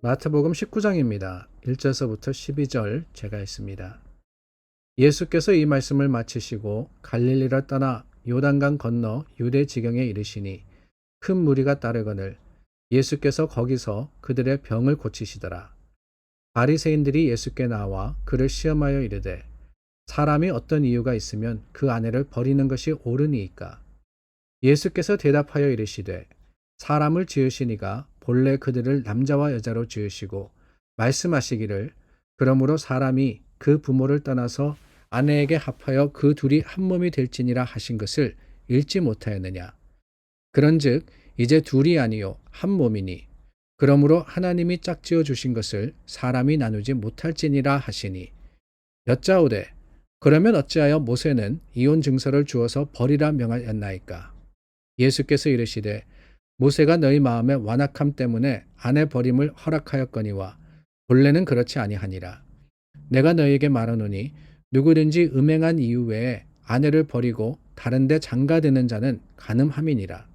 마태복음 19장입니다. 1절서부터 12절 제가 읽습니다. 예수께서 이 말씀을 마치시고 갈릴리를 떠나 요단강 건너 유대 지경에 이르시니 큰 무리가 따르거늘 예수께서 거기서 그들의 병을 고치시더라. 바리새인들이 예수께 나와 그를 시험하여 이르되 사람이 어떤 이유가 있으면 그 아내를 버리는 것이 옳으니이까. 예수께서 대답하여 이르시되 사람을 지으시니가 본래 그들을 남자와 여자로 지으시고 말씀하시기를 그러므로 사람이 그 부모를 떠나서 아내에게 합하여 그 둘이 한 몸이 될지니라 하신 것을 읽지 못하였느냐. 그런즉 이제 둘이 아니요 한 몸이니 그러므로 하나님이 짝지어 주신 것을 사람이 나누지 못할지니라 하시니 여짜오되 그러면 어찌하여 모세는 이혼 증서를 주어서 버리라 명하였나이까. 예수께서 이르시되 모세가 너희 마음의 완악함 때문에 아내 버림을 허락하였거니와 본래는 그렇지 아니하니라. 내가 너희에게 말하노니 누구든지 음행한 이유 외에 아내를 버리고 다른 데 장가드는 자는 간음함이니라.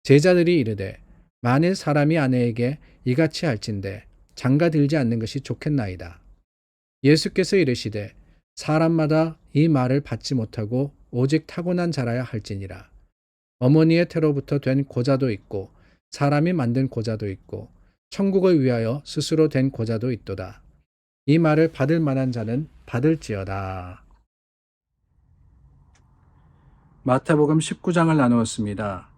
제자들이 이르되 만일 사람이 아내에게 이같이 할진대 장가들지 않는 것이 좋겠나이다. 예수께서 이르시되 사람마다 이 말을 받지 못하고 오직 타고난 자라야 할지니라. 어머니의 태로부터 된 고자도 있고 사람이 만든 고자도 있고 천국을 위하여 스스로 된 고자도 있도다. 이 말을 받을 만한 자는 받을지어다. 마태복음 19장을 나누었습니다.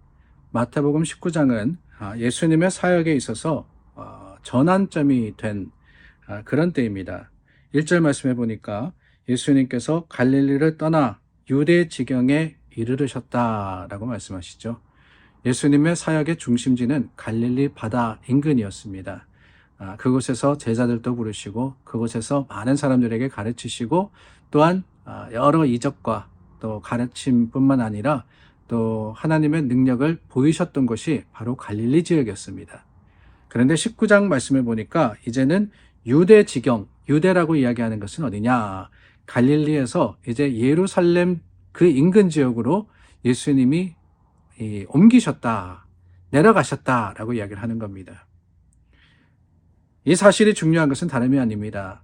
마태복음 19장은 예수님의 사역에 있어서 전환점이 된 그런 때입니다. 1절 말씀해 보니까 예수님께서 갈릴리를 떠나 유대 지경에 이르르셨다라고 말씀하시죠. 예수님의 사역의 중심지는 갈릴리 바다 인근이었습니다. 그곳에서 제자들도 부르시고 그곳에서 많은 사람들에게 가르치시고 또한 여러 이적과 또 가르침뿐만 아니라 또 하나님의 능력을 보이셨던 곳이 바로 갈릴리 지역이었습니다. 그런데 19장 말씀을 보니까 이제는 유대 지경, 유대라고 이야기하는 것은 어디냐? 갈릴리에서 이제 예루살렘 그 인근 지역으로 예수님이 옮기셨다, 내려가셨다라고 이야기를 하는 겁니다. 이 사실이 중요한 것은 다름이 아닙니다.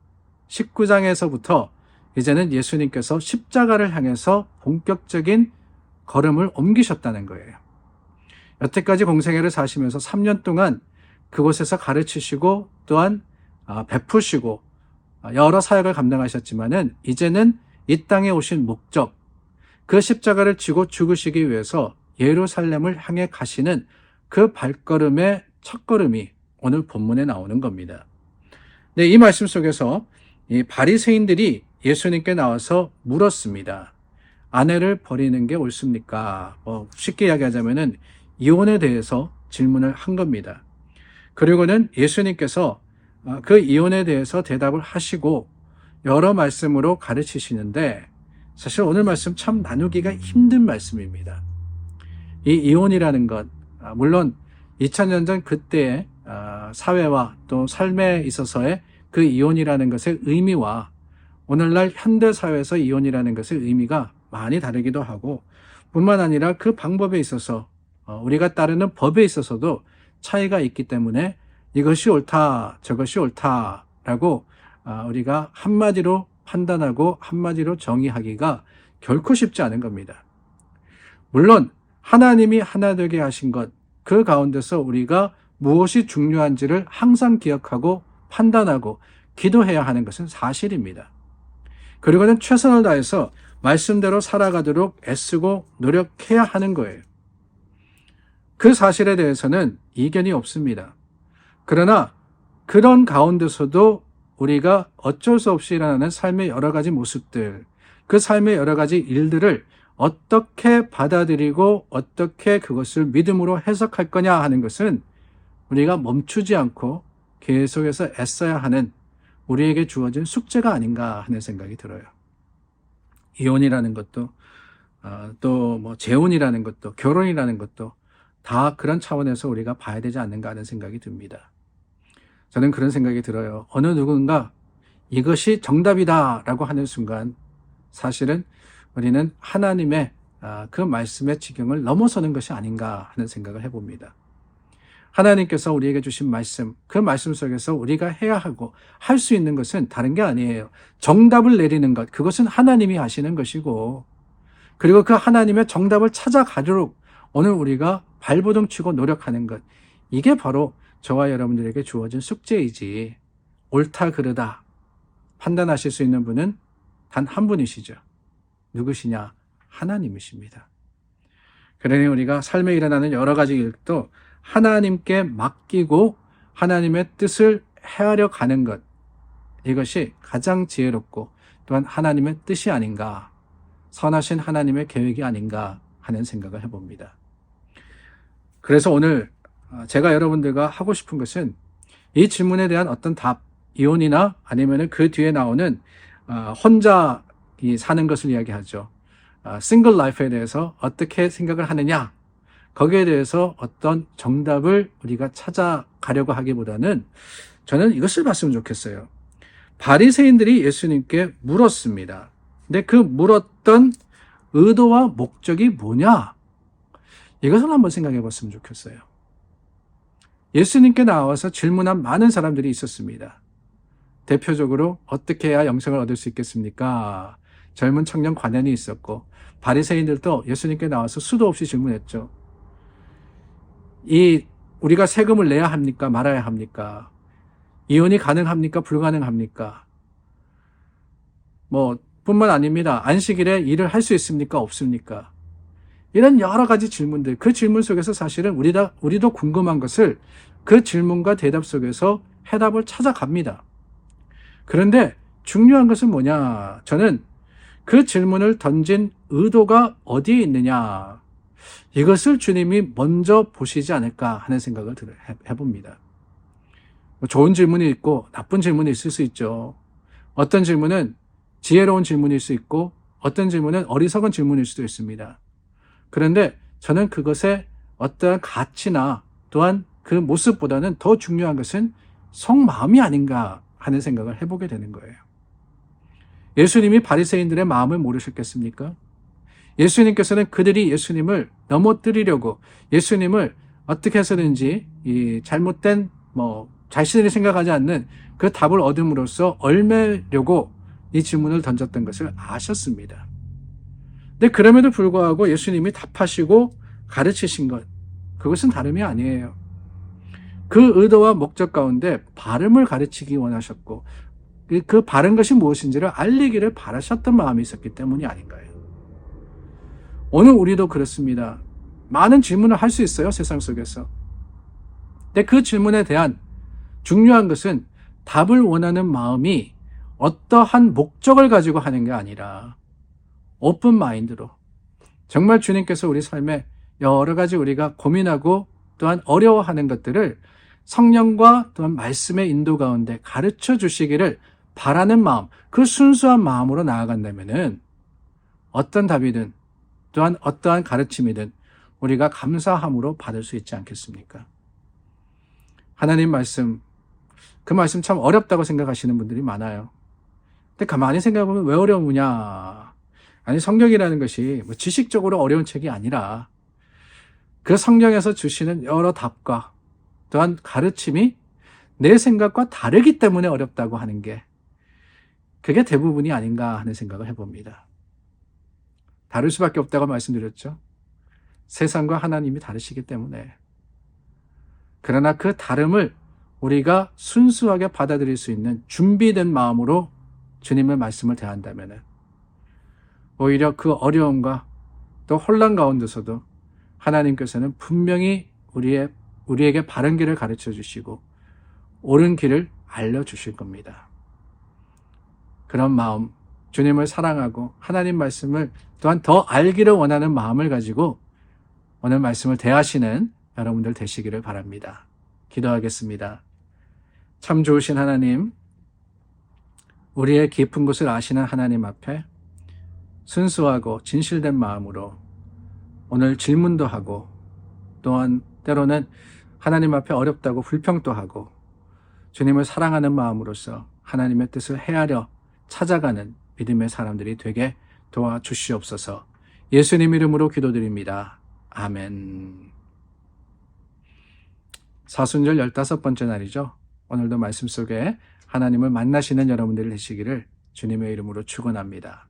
19장에서부터 이제는 예수님께서 십자가를 향해서 본격적인 걸음을 옮기셨다는 거예요. 여태까지 공생애를 사시면서 3년 동안 그곳에서 가르치시고 또한 베푸시고 여러 사역을 감당하셨지만은 이제는 이 땅에 오신 목적, 그 십자가를 지고 죽으시기 위해서 예루살렘을 향해 가시는 그 발걸음의 첫걸음이 오늘 본문에 나오는 겁니다. 네, 이 말씀 속에서 이 바리새인들이 예수님께 나와서 물었습니다. 아내를 버리는 게 옳습니까? 쉽게 이야기하자면은 이혼에 대해서 질문을 한 겁니다. 그리고는 예수님께서 그 이혼에 대해서 대답을 하시고 여러 말씀으로 가르치시는데 사실 오늘 말씀 참 나누기가 힘든 말씀입니다. 이 이혼이라는 것, 물론 2000년 전 그때의 사회와 또 삶에 있어서의 그 이혼이라는 것의 의미와 오늘날 현대사회에서 이혼이라는 것의 의미가 많이 다르기도 하고 뿐만 아니라 그 방법에 있어서 우리가 따르는 법에 있어서도 차이가 있기 때문에 이것이 옳다, 저것이 옳다라고 우리가 한마디로 판단하고 한마디로 정의하기가 결코 쉽지 않은 겁니다. 물론 하나님이 하나 되게 하신 것, 그 가운데서 우리가 무엇이 중요한지를 항상 기억하고 판단하고 기도해야 하는 것은 사실입니다. 그리고는 최선을 다해서 말씀대로 살아가도록 애쓰고 노력해야 하는 거예요. 그 사실에 대해서는 이견이 없습니다. 그러나 그런 가운데서도 우리가 어쩔 수 없이 일어나는 삶의 여러 가지 모습들, 그 삶의 여러 가지 일들을 어떻게 받아들이고 어떻게 그것을 믿음으로 해석할 거냐 하는 것은 우리가 멈추지 않고 계속해서 애써야 하는 우리에게 주어진 숙제가 아닌가 하는 생각이 들어요. 이혼이라는 것도 또 재혼이라는 것도 결혼이라는 것도 다 그런 차원에서 우리가 봐야 되지 않는가 하는 생각이 듭니다. 저는 그런 생각이 들어요. 어느 누군가 이것이 정답이다라고 하는 순간 사실은 우리는 하나님의 그 말씀의 지경을 넘어서는 것이 아닌가 하는 생각을 해봅니다. 하나님께서 우리에게 주신 말씀, 그 말씀 속에서 우리가 해야 하고 할 수 있는 것은 다른 게 아니에요. 정답을 내리는 것, 그것은 하나님이 하시는 것이고, 그리고 그 하나님의 정답을 찾아가도록 오늘 우리가 발버둥 치고 노력하는 것, 이게 바로 저와 여러분들에게 주어진 숙제이지, 옳다 그르다 판단하실 수 있는 분은 단 한 분이시죠. 누구시냐? 하나님이십니다. 그러니 우리가 삶에 일어나는 여러 가지 일도 하나님께 맡기고 하나님의 뜻을 헤아려 가는 것, 이것이 가장 지혜롭고 또한 하나님의 뜻이 아닌가, 선하신 하나님의 계획이 아닌가 하는 생각을 해봅니다. 그래서 오늘 제가 여러분들과 하고 싶은 것은 이 질문에 대한 어떤 답, 이혼이나 아니면 그 뒤에 나오는 혼자 사는 것을 이야기하죠. 싱글 라이프에 대해서 어떻게 생각을 하느냐, 거기에 대해서 어떤 정답을 우리가 찾아가려고 하기보다는 저는 이것을 봤으면 좋겠어요. 바리새인들이 예수님께 물었습니다. 근데 그 물었던 의도와 목적이 뭐냐? 이것을 한번 생각해 봤으면 좋겠어요. 예수님께 나와서 질문한 많은 사람들이 있었습니다. 대표적으로 어떻게 해야 영생을 얻을 수 있겠습니까? 젊은 청년 관원이 있었고, 바리새인들도 예수님께 나와서 수도 없이 질문했죠. 우리가 세금을 내야 합니까? 말아야 합니까? 이혼이 가능합니까? 불가능합니까? 뿐만 아닙니다. 안식일에 일을 할 수 있습니까? 없습니까? 이런 여러 가지 질문들, 그 질문 속에서 사실은 우리도 궁금한 것을 그 질문과 대답 속에서 해답을 찾아갑니다. 그런데 중요한 것은 뭐냐? 저는 그 질문을 던진 의도가 어디에 있느냐? 이것을 주님이 먼저 보시지 않을까 하는 생각을 해봅니다. 좋은 질문이 있고 나쁜 질문이 있을 수 있죠. 어떤 질문은 지혜로운 질문일 수 있고 어떤 질문은 어리석은 질문일 수도 있습니다. 그런데 저는 그것의 어떠한 가치나 또한 그 모습보다는 더 중요한 것은 속마음이 아닌가 하는 생각을 해보게 되는 거예요. 예수님이 바리새인들의 마음을 모르셨겠습니까? 예수님께서는 그들이 예수님을 넘어뜨리려고, 예수님을 어떻게 해서든지 이 잘못된 자신들이 생각하지 않는 그 답을 얻음으로써 얽매려고 이 질문을 던졌던 것을 아셨습니다. 근데 그럼에도 불구하고 예수님이 답하시고 가르치신 것, 그것은 다름이 아니에요. 그 의도와 목적 가운데 바름을 가르치기 원하셨고, 그 바른 것이 무엇인지를 알리기를 바라셨던 마음이 있었기 때문이 아닌가요? 오늘 우리도 그렇습니다. 많은 질문을 할 수 있어요, 세상 속에서. 근데 그 질문에 대한 중요한 것은 답을 원하는 마음이 어떠한 목적을 가지고 하는 게 아니라 오픈 마인드로, 정말 주님께서 우리 삶에 여러 가지 우리가 고민하고 또한 어려워하는 것들을 성령과 또한 말씀의 인도 가운데 가르쳐 주시기를 바라는 마음, 그 순수한 마음으로 나아간다면은 어떤 답이든 또한 어떠한 가르침이든 우리가 감사함으로 받을 수 있지 않겠습니까? 하나님 말씀, 그 말씀 참 어렵다고 생각하시는 분들이 많아요. 근데 가만히 생각해보면 왜 어려우냐? 아니, 성경이라는 것이 지식적으로 어려운 책이 아니라 그 성경에서 주시는 여러 답과 또한 가르침이 내 생각과 다르기 때문에 어렵다고 하는 게, 그게 대부분이 아닌가 하는 생각을 해봅니다. 다를 수밖에 없다고 말씀드렸죠. 세상과 하나님이 다르시기 때문에. 그러나 그 다름을 우리가 순수하게 받아들일 수 있는 준비된 마음으로 주님의 말씀을 대한다면 오히려 그 어려움과 또 혼란 가운데서도 하나님께서는 분명히 우리에게 바른 길을 가르쳐 주시고 옳은 길을 알려주실 겁니다. 그런 마음, 주님을 사랑하고 하나님 말씀을 또한 더 알기를 원하는 마음을 가지고 오늘 말씀을 대하시는 여러분들 되시기를 바랍니다. 기도하겠습니다. 참 좋으신 하나님, 우리의 깊은 곳을 아시는 하나님 앞에 순수하고 진실된 마음으로 오늘 질문도 하고 또한 때로는 하나님 앞에 어렵다고 불평도 하고 주님을 사랑하는 마음으로서 하나님의 뜻을 헤아려 찾아가는 믿음의 사람들이 되게 도와주시옵소서. 예수님 이름으로 기도드립니다. 아멘. 사순절 15번째 날이죠. 오늘도 말씀 속에 하나님을 만나시는 여러분들이 되시기를 주님의 이름으로 축원합니다.